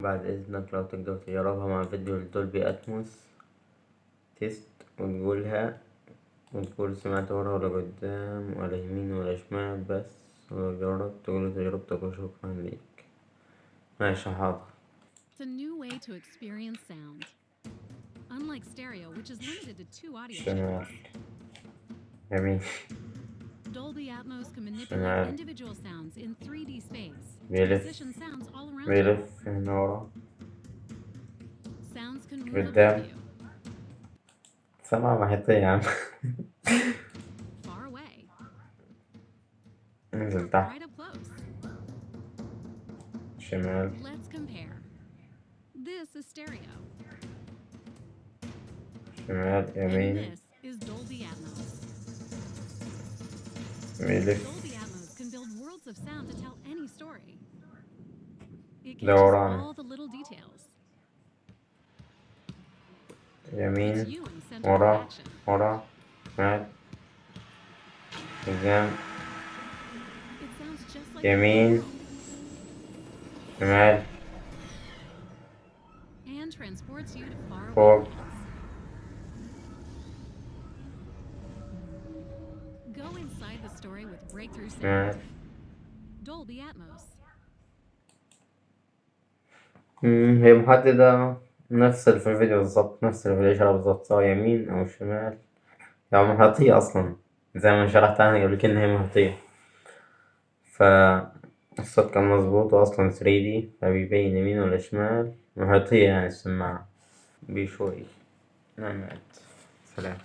بعد إذنك لو تقدر تجربها مع فيديو الدولبي أتموس تيست وتقولها وتقول سمعت ورا ولا قدام ولا يمين ولا شمال، بس ولو جربت تقول تجربتك وشكرا ليك. ماشي حاضر. It's a new way to experience sound. Unlike stereo, which is limited to 2 audio شمال channels. يمين Dolby Atmos can manipulate شمال individual sounds in 3D space to بيلف position sounds all around you. بيلف هنا ورا Sounds can move above قدام. you, سماعة محيطية يا عم. far away, انزل تحت right up close. شمال Let's compare. This is stereo, شمال and يمين this is Dolby Atmos. بيلف Dolby Atmos can build worlds of sound to tell any story. It catches دوران all the little details. Puts يمين you in the center of ورا action. ورا شمال قدام It sounds just like the يمين real world شمال and transports you to faraway فوق lands. Go inside the story with breakthrough شمال. sound. Dolby Atmos. هي محددة نفس اللي في الفيديو بالظبط، نفس اللي في الإشارة بالظبط، سواء يمين أو شمال. يعني محيطية أصلا زي ما شرحت عنها قبل كده، هي محيطية. فالصوت كان مظبوط وأصلا 3D، فبيبين يمين ولا شمال. محيطية يعني السماعة بشوي. نعم. سلام.